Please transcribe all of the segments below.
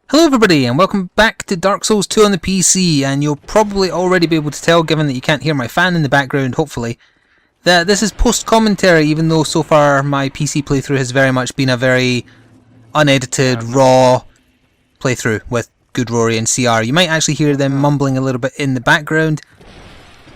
Hello everybody and welcome back to Dark Souls 2 on the PC, and you'll probably already be able to tell, given that you can't hear my fan in the background, hopefully, that this is post-commentary, even though so far my PC playthrough has very much been a very unedited, raw playthrough with Good Rory and CR. You might actually hear them mumbling a little bit in the background.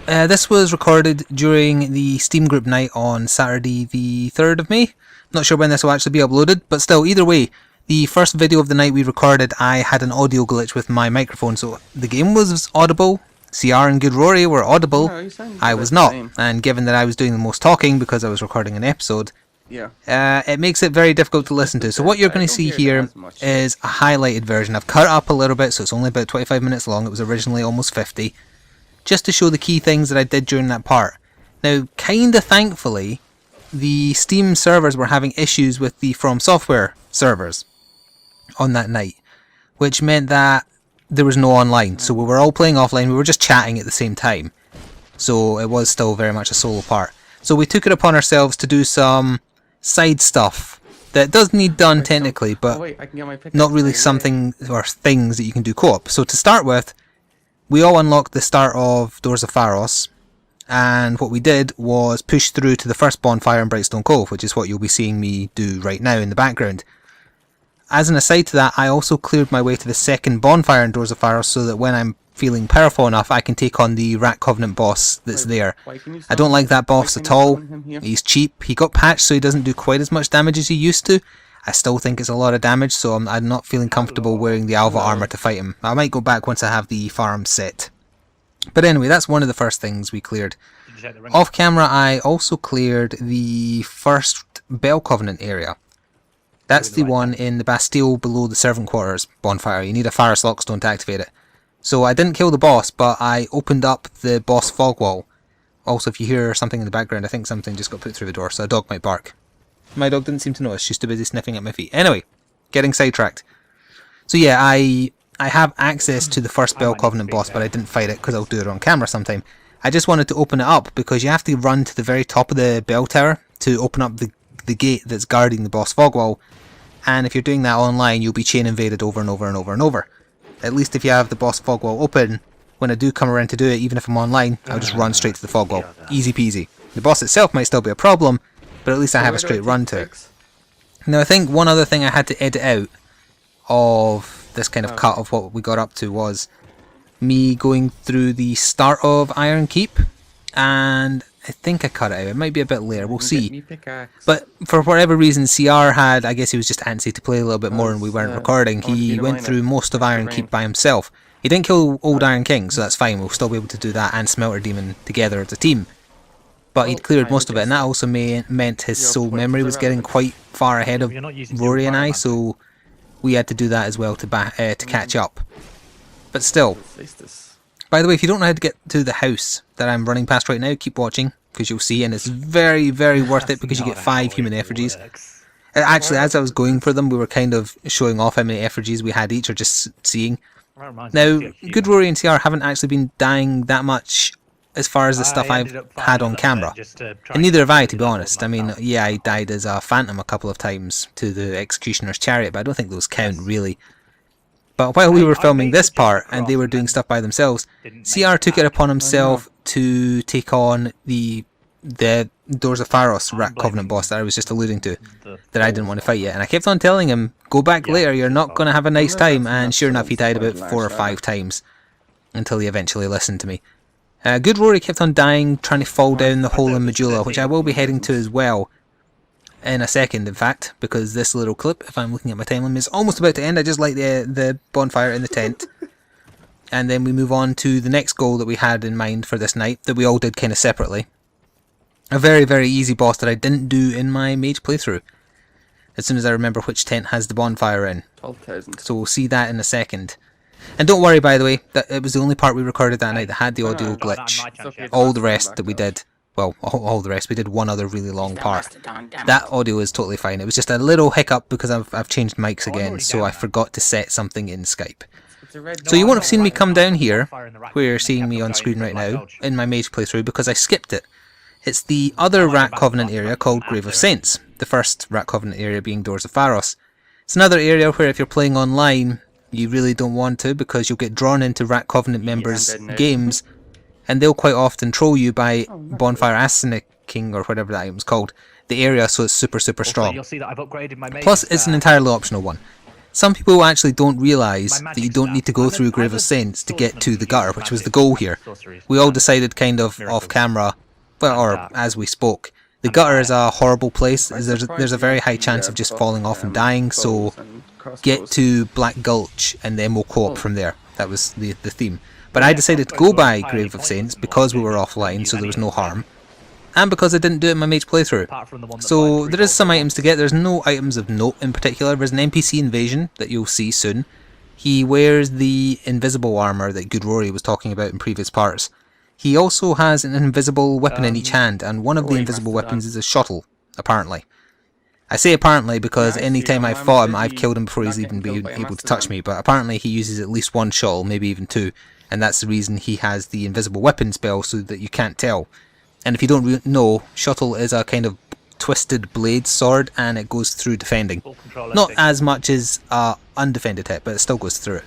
This was recorded during the Steam group night on Saturday the 3rd of May. Not sure when this will actually be uploaded, but still, either way, the first video of the night we recorded, I had an audio glitch with my microphone, so the game was audible, CR and Good Rory were audible, I was not, and given that I was doing the most talking because I was recording an episode, it makes it very difficult to listen to. So what you're going to see here is a highlighted version. I've cut it up a little bit, so it's only about 25 minutes long. It was originally almost 50, just to show the key things that I did during that part. Now, kinda thankfully, the Steam servers were having issues with the From Software servers on that night, which meant that there was no online, so we were all playing offline. We were just chatting at the same time, so it was still very much a solo part. So we took it upon ourselves to do some side stuff that does need done technically, but not really something or things that you can do co-op. So to start with, we all unlocked the start of Doors of Pharos, and what we did was push through to the first bonfire in Brightstone Cove, which is what you'll be seeing me do right now in the background. As an aside to that, I also cleared my way to the second bonfire in Doors of Pharos so that when I'm feeling powerful enough, I can take on the Rat Covenant boss that's there. I don't like that boss at all. He's cheap. He got patched so he doesn't do quite as much damage as he used to. I still think it's a lot of damage, so I'm not feeling comfortable wearing the Alva armor to fight him. I might go back once I have the farm set. But anyway, that's one of the first things we cleared. Off camera, I also cleared the first Bell Covenant area. That's the one in the Bastille below the Servant Quarters bonfire. You need a Pharos Lockstone to activate it. So I didn't kill the boss, but I opened up the boss fog wall. Also, if you hear something in the background, I think something just got put through the door, so a dog might bark. My dog didn't seem to notice, she's too busy sniffing at my feet. Anyway, getting sidetracked. So yeah, I have access to the first Bell Covenant boss, but I didn't fight it because I'll do it on camera sometime. I just wanted to open it up because you have to run to the very top of the bell tower to open up the gate that's guarding the boss fog wall, and if you're doing that online, you'll be chain invaded over and over and over and over. At least if you have the boss fog wall open, when I do come around to do it, even if I'm online, I'll just run straight to the fog wall. Easy peasy. The boss itself might still be a problem, but at least I have a straight run to it. Now I think one other thing I had to edit out of this kind of cut of what we got up to was me going through the start of Iron Keep, and I think I cut it out. It might be a bit later, we'll see. But for whatever reason, CR had, I guess he was just antsy to play a little bit more and we weren't recording. He went through most of Iron Keep by himself. He didn't kill Old Iron King, so that's fine. We'll still be able to do that and Smelter Demon together as a team. But he'd cleared most of it, and that also meant his soul memory was getting quite far ahead of Rory and I, so we had to do that as well to catch up. But still. By the way, if you don't know how to get to the house that I'm running past right now, keep watching, because you'll see, and it's very, very worth it because you get 5 human effigies. Actually, as I was going for them, we were kind of showing off how many effigies we had each, or just seeing. Now, Good Rory and CR haven't actually been dying that much as far as the stuff I've had on camera. And neither have I, to be honest. I mean, yeah, I died as a phantom a couple of times to the Executioner's Chariot, but I don't think those count, really. But while we were filming this part, and they were doing stuff by themselves, CR took it upon himself to take on the Doors of Pharos Rat Covenant boss that I was just alluding to, that I didn't want to fight yet. And I kept on telling him, go back later, you're not going to have a nice time, and sure enough, he died about 4 or 5 times, until he eventually listened to me. Good Rory kept on dying, trying to fall down the hole in Medulla, which I will be heading to as well, in a second, in fact, because this little clip, if I'm looking at my time limit, is almost about to end. I just light the bonfire in the tent, and then we move on to the next goal that we had in mind for this night, that we all did kind of separately. A very, very easy boss that I didn't do in my mage playthrough, as soon as I remember which tent has the bonfire in. 12,000. So we'll see that in a second. And don't worry, by the way, that it was the only part we recorded that night that had the audio glitch. All the rest that we did, well, all the rest, we did one other really long part. That audio is totally fine. It was just a little hiccup because I've changed mics again, so I forgot to set something in Skype. So you won't have seen me come down here, where you're seeing me on screen right now, in my mage playthrough, because I skipped it. It's the other Rat Covenant area called Grave of Saints, the first Rat Covenant area being Doors of Pharos. It's another area where if you're playing online, you really don't want to, because you'll get drawn into Rat Covenant members' games, and they'll quite often troll you by bonfire arseniking, or whatever that item's called, the area, so it's super strong. You'll see that I've upgraded my Plus, it's an entirely optional one. Some people actually don't realise that you don't need to go through Grave of Saints to get to the gutter, which was the goal here. We all decided kind of off camera, well, or as we spoke, the gutter is a horrible place. There's a very high chance of just falling off and dying, so get to Black Gulch and then we'll co-op from there. That was the theme. But I decided to go by Grave of Saints because we were offline, so there was no harm. And because I didn't do it in my mage playthrough. So there is some items to get. There's no items of note in particular. There's an NPC invasion that you'll see soon. He wears the invisible armour that Good Rory was talking about in previous parts. He also has an invisible weapon in each hand, and one of the invisible weapons is a shuttle, apparently. I say apparently because any time I've fought him, I've killed him before he's even been able to touch me, but apparently he uses at least one shuttle, maybe even two, and that's the reason he has the invisible weapon spell, so that you can't tell. And if you don't know, shuttle is a kind of twisted blade sword, and it goes through defending. Not as much as undefended hit, but it still goes through it.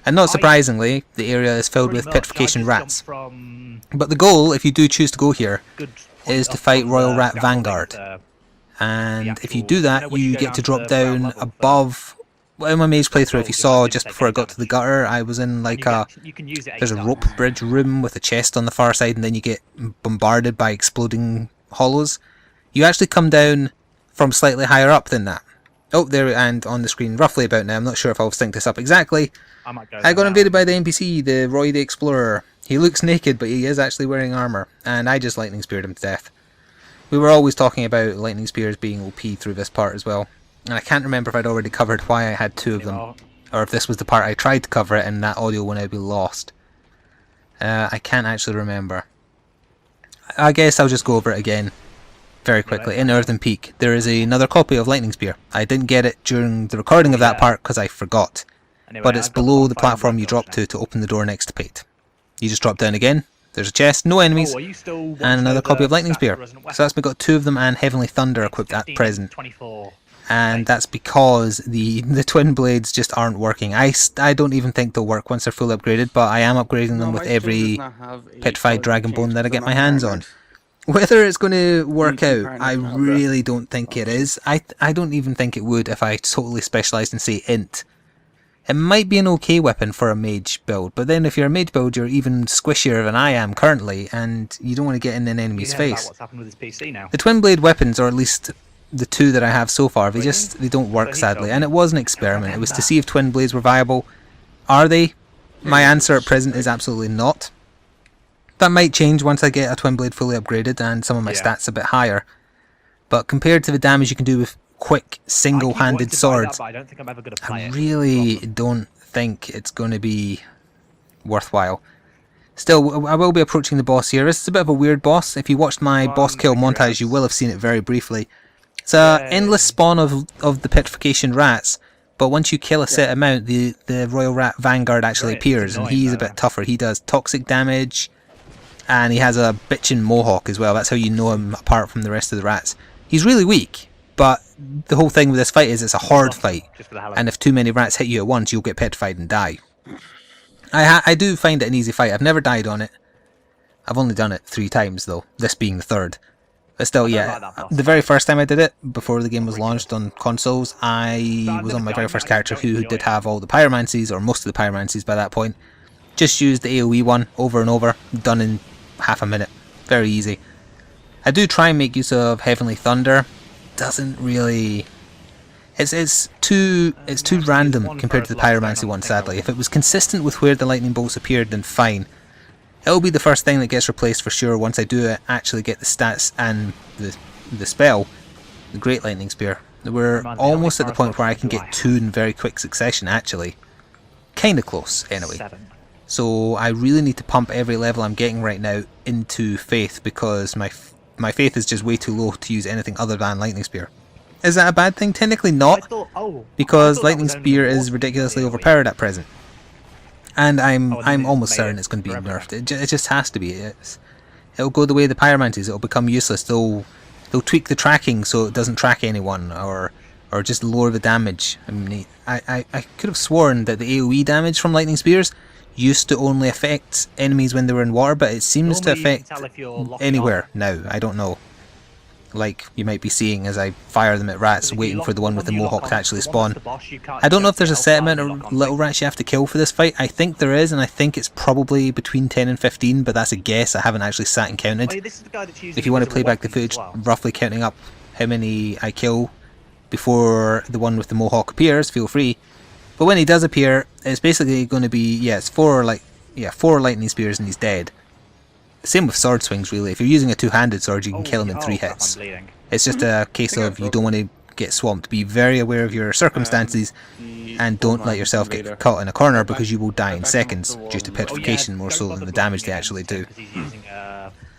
And not surprisingly, the area is filled with petrification rats. But the goal, if you do choose to go here, is to fight Royal Rat Vanguard. And if you do that, you get to drop down above... Well, in my mage playthrough, if you saw just before I got to the gutter, I was in like there's a rope bridge room with a chest on the far side, and then you get bombarded by exploding hollows. You actually come down from slightly higher up than that. Oh, there, and on the screen roughly about now. I'm not sure if I'll sync this up exactly. I got invaded by the NPC, the Roy the Explorer. He looks naked, but he is actually wearing armour, and I just lightning speared him to death. We were always talking about lightning spears being OP through this part as well. And I can't remember if I'd already covered why I had two of them, or if this was the part I tried to cover it and that audio will now be lost. I can't actually remember. I guess I'll just go over it again very quickly. In Earthen Peak, there is another copy of Lightning Spear. I didn't get it during the recording of that part because I forgot. But it's below the platform you drop to open the door next to Pate. You just drop down again, there's a chest, no enemies, and another copy of Lightning Spear. So that's got two of them and Heavenly Thunder equipped at present. And that's because the twin blades just aren't working. I don't even think they'll work once they're fully upgraded, but I am upgrading them with every petrified dragon bone that I get my hands on. Whether it's going to work out, I really don't think it is. I don't even think it would if I totally specialised in, say, Int. It might be an okay weapon for a mage build, but then if you're a mage build, you're even squishier than I am currently, and you don't want to get in an enemy's face. The twin blade weapons, or at least the two that I have so far, they don't work sadly, and it was an experiment. It was to see if twin blades were viable. Are they? My answer at present is absolutely not. That might change once I get a twin blade fully upgraded and some of my stats a bit higher, but compared to the damage you can do with quick single-handed swords, I really don't think it's going to be worthwhile. Still, I will be approaching the boss here. This is a bit of a weird boss. If you watched my boss kill montage, you will have seen it very briefly. It's an endless spawn of the petrification rats, but once you kill a set amount, the Royal Rat Vanguard actually appears, and he's a bit tougher. He does toxic damage, and he has a bitchin' mohawk as well. That's how you know him apart from the rest of the rats. He's really weak, but the whole thing with this fight is it's a horde fight, and if too many rats hit you at once, you'll get petrified and die. I do find it an easy fight. I've never died on it. I've only done it 3 times though, this being the 3rd. But still, yeah, the very first time I did it, before the game was launched on consoles, I was on my very first character who did have all the pyromancies, or most of the pyromancies by that point. Just used the AoE one over and over, done in half a minute. Very easy. I do try and make use of Heavenly Thunder. Doesn't really... It's too random compared to the pyromancy one, sadly. If it was consistent with where the lightning bolts appeared, then fine. It'll be the first thing that gets replaced for sure once I do actually get the stats and the spell, the Great Lightning Spear. We're almost at the point where I can get 2 in very quick succession, actually. Kinda close, anyway. So I really need to pump every level I'm getting right now into Faith, because my Faith is just way too low to use anything other than Lightning Spear. Is that a bad thing? Technically not, because Lightning Spear is ridiculously overpowered at present. And I'm almost certain it's going to be nerfed. It just has to be. It'll go the way of the pyromancies. It'll become useless. They'll tweak the tracking so it doesn't track anyone, or or just lower the damage. I mean, I could have sworn that the AoE damage from lightning spears used to only affect enemies when they were in water, but it seems to affect anywhere now. I don't know. Like you might be seeing as I fire them at rats, waiting for the one with the mohawk to actually spawn. I don't know if there's a set amount of little rats you have to kill for this fight. I think there is, and I think it's probably between 10 and 15, but that's a guess. I haven't actually sat and counted. If you want to play back the footage, roughly counting up how many I kill before the one with the mohawk appears, feel free. But when he does appear, it's basically going to be, yeah, it's 4 lightning spears and he's dead. Same with sword swings, really. If you're using a two-handed sword, you can kill him in 3 hits. It's just a case of you don't want to get swamped. Be very aware of your circumstances and don't let yourself get caught in a corner because you will die in seconds due to petrification more so than the damage they actually do.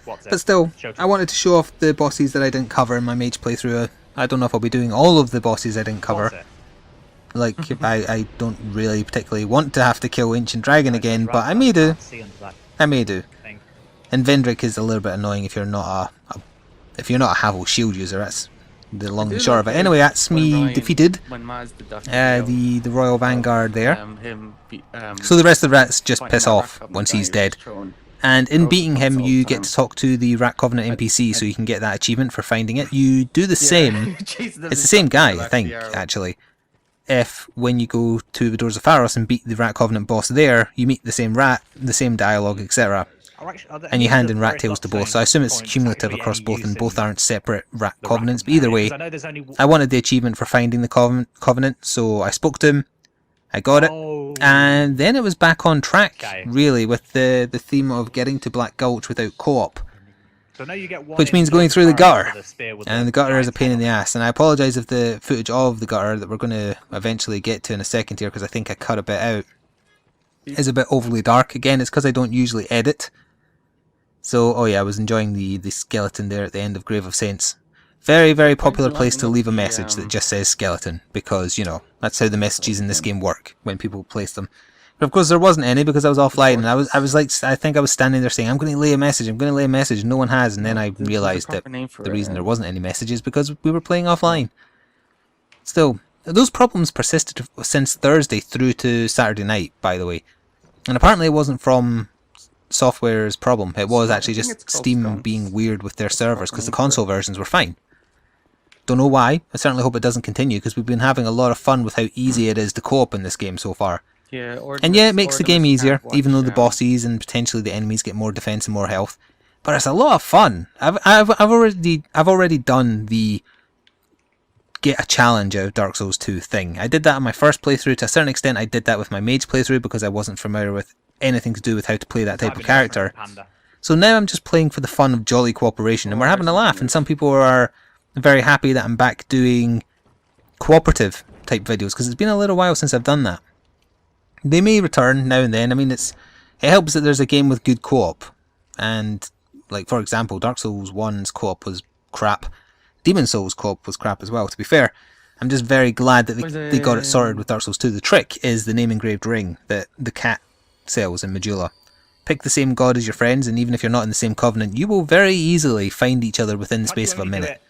But still, I wanted to show off the bosses that I didn't cover in my mage playthrough. I don't know if I'll be doing all of the bosses I didn't cover. Like, I don't really particularly want to have to kill Ancient Dragon again, but I may do. I may do. And Vendrick is a little bit annoying if you're not a Havel shield user. That's the long and short of it. Anyway, that's me defeated the Royal Vanguard there. So the rest of the rats just piss off once he's dead. And in beating him, you get to talk to the Rat Covenant NPC, so you can get that achievement for finding it. You do the same. It's the same guy, I think, actually. If when you go to the Doors of Pharos and beat the Rat Covenant boss there, you meet the same rat, the same dialogue, etc. And you hand in rat tails to both, so I assume it's cumulative across both, and both aren't separate rat covenants. But either way, I wanted the achievement for finding the covenant, so I spoke to him, I got it, and then it was back on track, really, with the theme of getting to Black Gulch without co-op. Which means going through the gutter, and the gutter is a pain in the ass, and I apologise if the footage of the gutter that we're going to eventually get to in a second here, because I think I cut a bit out, is a bit overly dark. Again, it's because I don't usually edit. So, oh yeah, I was enjoying the skeleton there at the end of Grave of Saints. Very, very popular place to leave a message that just says skeleton, because, you know, that's how the messages in this game work, when people place them. But of course there wasn't any, because I was offline, and I was like, I think I was standing there saying, I'm going to lay a message, and no one has, and then I realised that the reason there wasn't any messages because we were playing offline. Still, those problems persisted since Thursday through to Saturday night, by the way. And apparently it wasn't from software's problem, it was actually just Steam being weird with their servers, because the console versions were fine. Don't know why. I certainly hope it doesn't continue, because we've been having a lot of fun with how easy it is to co-op in this game so far. And yeah, it makes the game easier, even though the bosses and potentially the enemies get more defense and more health. But it's a lot of fun. I've already done the get a challenge out of Dark Souls 2 thing. I did that on my first playthrough. To a certain extent, I did that with my mage playthrough because I wasn't familiar with anything to do with how to play that type of character. So now I'm just playing for the fun of jolly cooperation, and we're having a laugh, and some people are very happy that I'm back doing cooperative type videos, because it's been a little while since I've done that. They may return now and then. I mean, it helps that there's a game with good co-op, and like, for example, Dark Souls 1's co-op was crap. Demon Souls co-op was crap as well, to be fair. I'm just very glad that they got it sorted with Dark Souls 2. The trick is the name engraved ring that the cat sells in Majula. Pick the same god as your friends, and even if you're not in the same covenant, you will very easily find each other within the space of a minute.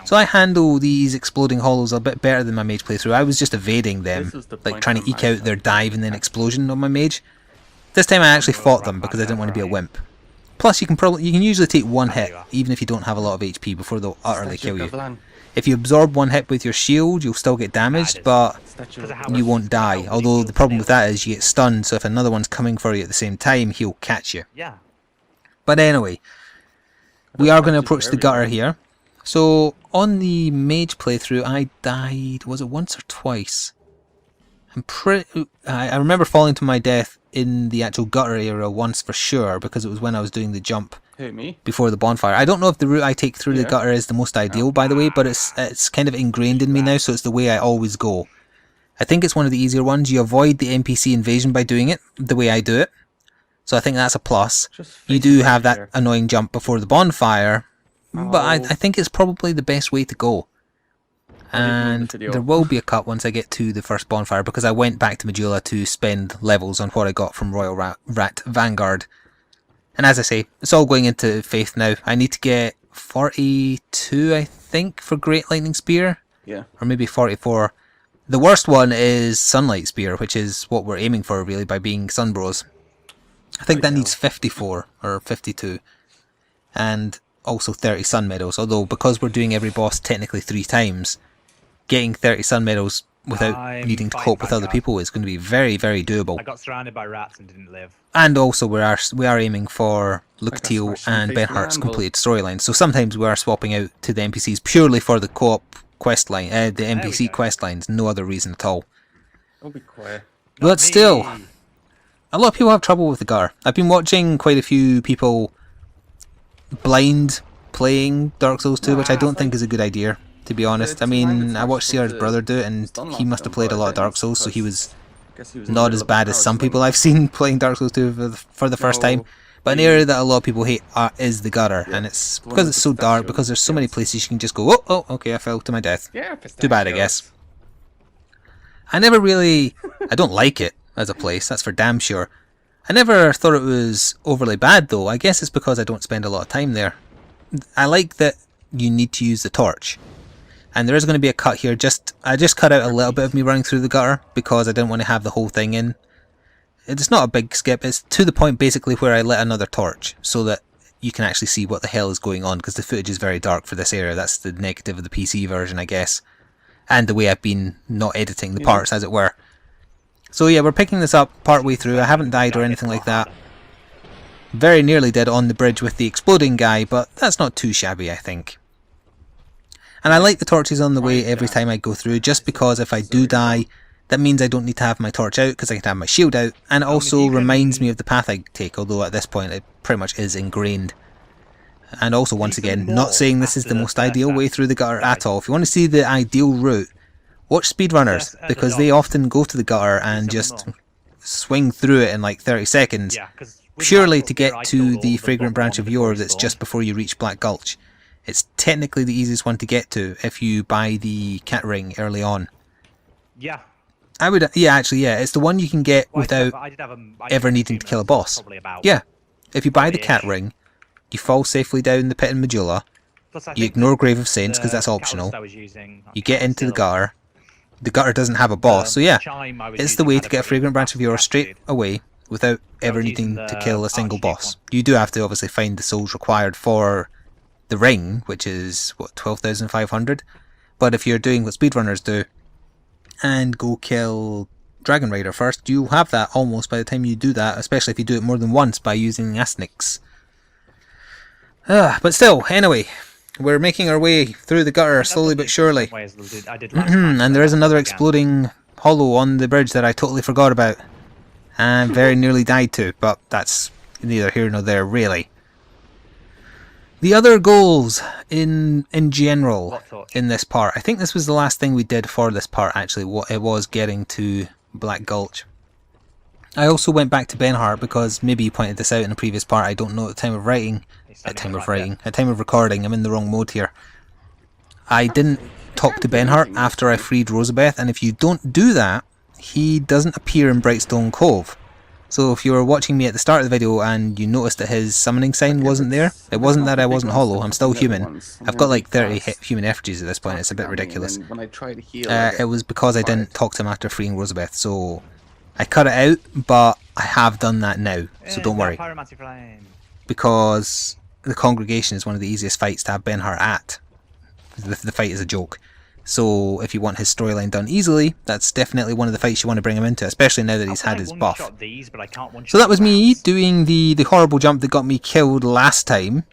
So I handle these exploding hollows a bit better than my mage playthrough. I was just evading them, like trying to eke out their dive and then explosion on my mage. This time I actually fought them because I didn't want to be a wimp. Plus you can usually take one hit, even if you don't have a lot of HP, before they'll utterly kill you. If you absorb one hit with your shield, you'll still get damaged, but you won't die. Although the problem with that is you get stunned, so if another one's coming for you at the same time, he'll catch you. But anyway, we are going to approach the gutter here. So, on the mage playthrough, I died, was it once or twice? I remember falling to my death in the actual gutter area once for sure, because it was when I was doing the jump before the bonfire. I don't know if the route I take through the gutter is the most ideal, by the way, but it's kind of ingrained in me now, so it's the way I always go. I think it's one of the easier ones. You avoid the NPC invasion by doing it the way I do it, so I think that's a plus. You do have that annoying jump before the bonfire, but I think it's probably the best way to go. And there will be a cut once I get to the first bonfire, because I went back to Majula to spend levels on what I got from Royal Rat Vanguard. And as I say, it's all going into Faith now. I need to get 42, I think, for Great Lightning Spear. Yeah. Or maybe 44. The worst one is Sunlight Spear, which is what we're aiming for really by being Sunbros. I think that needs 54 or 52. And also 30 Sun Medals, although because we're doing every boss technically 3 times, getting 30 Sun Medals without needing to cope with other people is going to be very, very doable. I got surrounded by rats and didn't live. And also we are aiming for Lucatiel and Benhart's completed storylines, so sometimes we are swapping out to the NPCs purely for the co-op quest line, the NPC quest lines, no other reason at all. Don't be quiet. But still, a lot of people have trouble with the gutter. I've been watching quite a few people blind playing Dark Souls 2, which I don't think is a good idea, to be honest. I mean, I watched Sierra's brother do it, and he must have played a lot of Dark Souls, so he was not as bad as some people I've seen playing Dark Souls 2 for the first time. But an area that a lot of people hate is the gutter, and it's because it's so dark, because there's so many places you can just go, oh, okay, I fell to my death. Too bad, I guess. I don't like it as a place, that's for damn sure. I never thought it was overly bad though. I guess it's because I don't spend a lot of time there. I like that you need to use the torch. And there is going to be a cut here. I just cut out a little bit of me running through the gutter because I didn't want to have the whole thing in. It's not a big skip, it's to the point basically where I lit another torch so that you can actually see what the hell is going on, because the footage is very dark for this area. That's the negative of the PC version, I guess. And the way I've been not editing the parts, as it were. So yeah, we're picking this up partway through. I haven't died or anything like that. Very nearly dead on the bridge with the exploding guy, but that's not too shabby, I think. And I like the torches on the way every time I go through, just because if I do die, that means I don't need to have my torch out, because I can have my shield out, and it also reminds me of the path I take, although at this point it pretty much is ingrained. And also, once again, not saying this is the most ideal way through the gutter at all. If you want to see the ideal route, watch speedrunners, because they often go to the gutter and just swing through it in like 30 seconds, purely to get to the fragrant branch of yore that's just before you reach Black Gulch. It's technically the easiest one to get to if you buy the cat ring early on. Yeah. It's the one you can get without ever needing to kill a boss. Yeah, if you buy the cat ring, you fall safely down the pit in Majula, you ignore Grave of Saints because that's optional, you get into the gutter doesn't have a boss, so yeah, it's the way to get a fragrant branch of yore straight away without ever needing to kill a single boss. You do have to obviously find the souls required for the ring, which is, what, 12,500? But if you're doing what speedrunners do, and go kill Dragon Rider first, you'll have that almost by the time you do that, especially if you do it more than once by using Asnix. But still, anyway, we're making our way through the gutter slowly but surely. And there is another exploding hollow on the bridge that I totally forgot about, and very nearly died to, but that's neither here nor there really. The other goals in general in this part, I think this was the last thing we did for this part actually, what it was getting to Black Gulch. I also went back to Benhart because maybe you pointed this out in a previous part, I don't know at the time of writing, at time of recording, I'm in the wrong mode here. I didn't talk to Benhart after I freed Rosabeth, and if you don't do that, he doesn't appear in Brightstone Cove. So if you were watching me at the start of the video and you noticed that his summoning sign wasn't there, it wasn't that I wasn't hollow, I'm still human. I've got like 30 human effigies at this point, it's a bit ridiculous. It was because I didn't talk to him after freeing Rosabeth, so I cut it out, but I have done that now, so don't worry. Because the Congregation is one of the easiest fights to have Benhart at. The fight is a joke. So if you want his storyline done easily, that's definitely one of the fights you want to bring him into, especially now that he's had his buff. So that was me doing the horrible jump that got me killed last time.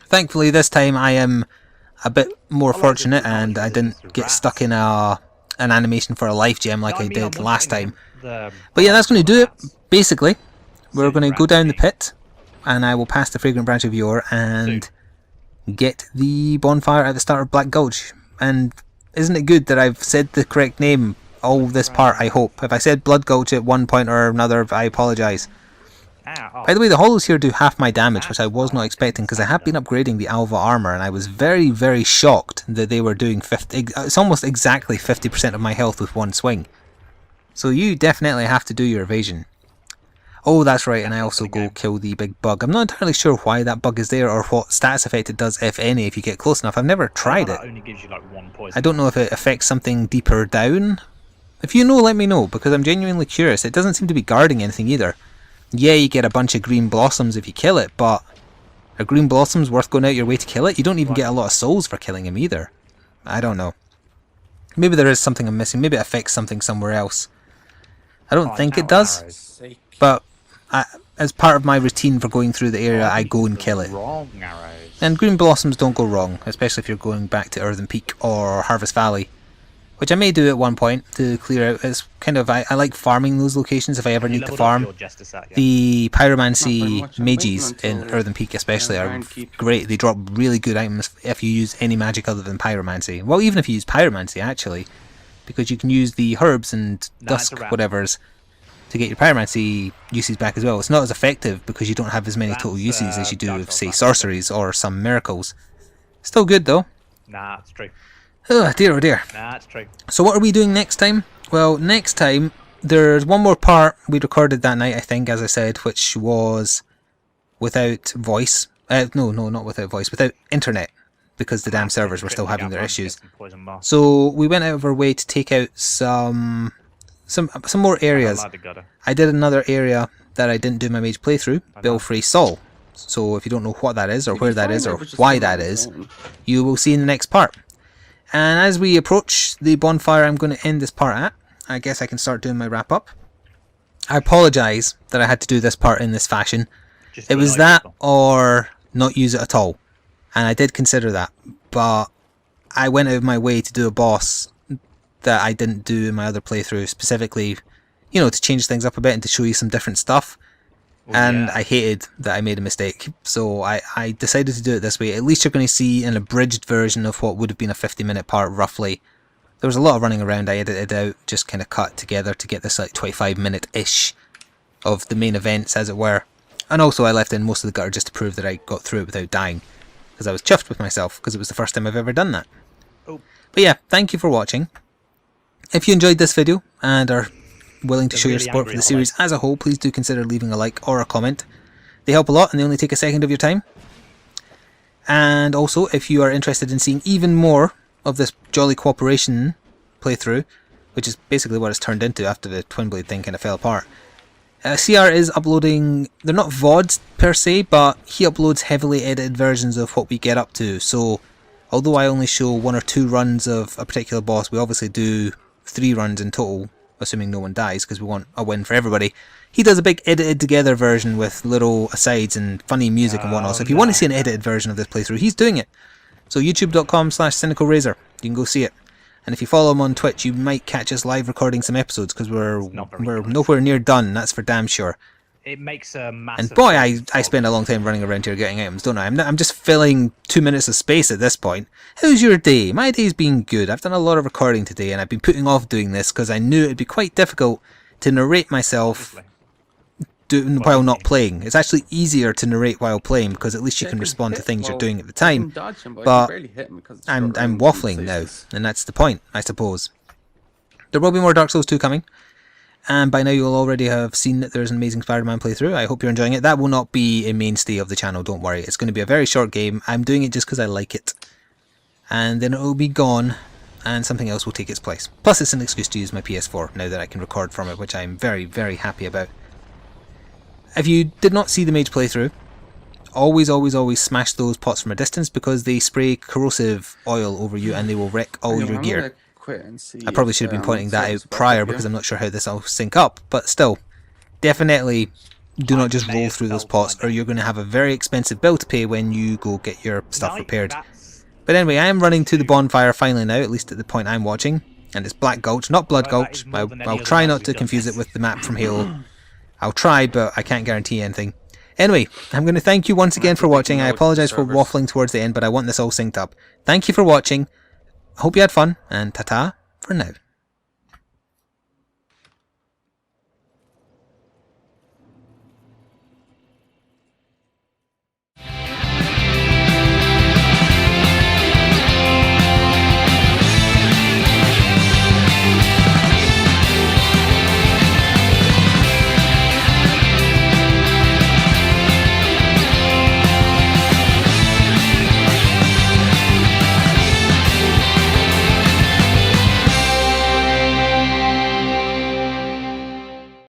Thankfully this time I am a bit more fortunate and I didn't get stuck in an animation for a life gem like I did last time. But yeah, that's going to do it, basically. We're going to go down the pit and I will pass the Fragrant Branch of Yore and get the bonfire at the start of Black Gulch. And isn't it good that I've said the correct name all this part, I hope. If I said Blood Gulch at one point or another, I apologise. By the way, the hollows here do half my damage, which I was not expecting, because I have been upgrading the Alva armour, and I was very, very shocked that they were doing 50... It's almost exactly 50% of my health with one swing. So you definitely have to do your evasion. Oh, that's right, and I also go kill the big bug. I'm not entirely sure why that bug is there or what stats effect it does, if any, if you get close enough. I've never tried it. That only gives you like 1 poison. I don't know if it affects something deeper down. If you know, let me know, because I'm genuinely curious. It doesn't seem to be guarding anything either. Yeah, you get a bunch of green blossoms if you kill it, but are green blossoms worth going out your way to kill it? You don't even get a lot of souls for killing him either. I don't know. Maybe there is something I'm missing. Maybe it affects something somewhere else. I don't think it does, but as part of my routine for going through the area, I go and kill it. Wrong arrows. And green blossoms don't go wrong, especially if you're going back to Earthen Peak or Harvest Valley, which I may do at one point to clear out. It's kind of, I like farming those locations if I ever need to farm. The pyromancy mages in Earthen Peak especially are great. They drop really good items if you use any magic other than pyromancy. Well, even if you use pyromancy actually, because you can use the herbs and dusk whatevers to get your pyromancy uses back as well. It's not as effective because you don't have as many total uses as you do with, say, sorceries or some miracles. Still good though. Nah, it's true. Oh dear, oh dear. Nah, it's true. So what are we doing next time? Well, next time there's one more part we recorded that night, I think, as I said, which was without voice. No, not without voice, without internet, because the damn servers were still having their issues. So we went out of our way to take out some more areas. I did another area that I didn't do my mage playthrough, Belfry Sol. So if you don't know what that is, or where that is, or why that is, you will see in the next part. And as we approach the bonfire I'm going to end this part at, I guess I can start doing my wrap up. I apologise that I had to do this part in this fashion. It was that or not use it at all. And I did consider that, but I went out of my way to do a boss that I didn't do in my other playthrough, specifically, you know, to change things up a bit and to show you some different stuff. And I hated that I made a mistake, so I decided to do it this way. At least you're going to see an abridged version of what would have been a 50-minute part, roughly. There was a lot of running around. I edited out, just kind of cut together to get this like 25-minute-ish of the main events, as it were. And also I left in most of the gutter just to prove that I got through it without dying, because I was chuffed with myself, because it was the first time I've ever done that. But yeah, thank you for watching. If you enjoyed this video and are willing to show your support for the series as a whole, please do consider leaving a like or a comment. They help a lot and they only take a second of your time. And also, if you are interested in seeing even more of this Jolly Cooperation playthrough, which is basically what it's turned into after the Twin Blade thing kind of fell apart, CR is uploading, they're not VODs per se, but he uploads heavily edited versions of what we get up to. So although I only show 1 or 2 runs of a particular boss, we obviously do 3 runs in total, assuming no one dies, because we want a win for everybody. He does a big edited together version with little asides and funny music and whatnot. So if you want to see an edited version of this playthrough, he's doing it. So youtube.com/cynicalrazor, you can go see it. And if you follow him on Twitch, you might catch us live recording some episodes, because we're nowhere near done, that's for damn sure. It makes a massive... And boy, I spend a long time running around here getting items, don't I? I'm just filling 2 minutes of space at this point. How's your day? My day's been good. I've done a lot of recording today, and I've been putting off doing this because I knew it'd be quite difficult to narrate myself while not playing. It's actually easier to narrate while playing, because at least you can respond to things you're doing at the time. But I'm waffling now, and that's the point, I suppose. There will be more Dark Souls 2 coming. And by now you'll already have seen that there's an amazing Spider-Man playthrough. I hope you're enjoying it. That will not be a mainstay of the channel, don't worry. It's going to be a very short game. I'm doing it just because I like it. And then it will be gone, and something else will take its place. Plus it's an excuse to use my PS4 now that I can record from it, which I'm very, very happy about. If you did not see the mage playthrough, always, always, always smash those pots from a distance, because they spray corrosive oil over you and they will wreck all your gear. I probably should have been pointing that out prior, because I'm not sure how this will sync up, but still, definitely do not just roll through those pots, or you're going to have a very expensive bill to pay when you go get your stuff repaired. But anyway, I am running to the bonfire finally now, at least at the point I'm watching, and it's Black Gulch, not Blood Gulch. I'll try not to confuse it with the map from Halo. I'll try, but I can't guarantee anything. Anyway, I'm going to thank you once again for watching. I apologise for waffling towards the end, but I want this all synced up. Thank you for watching. I hope you had fun, and ta-ta for now.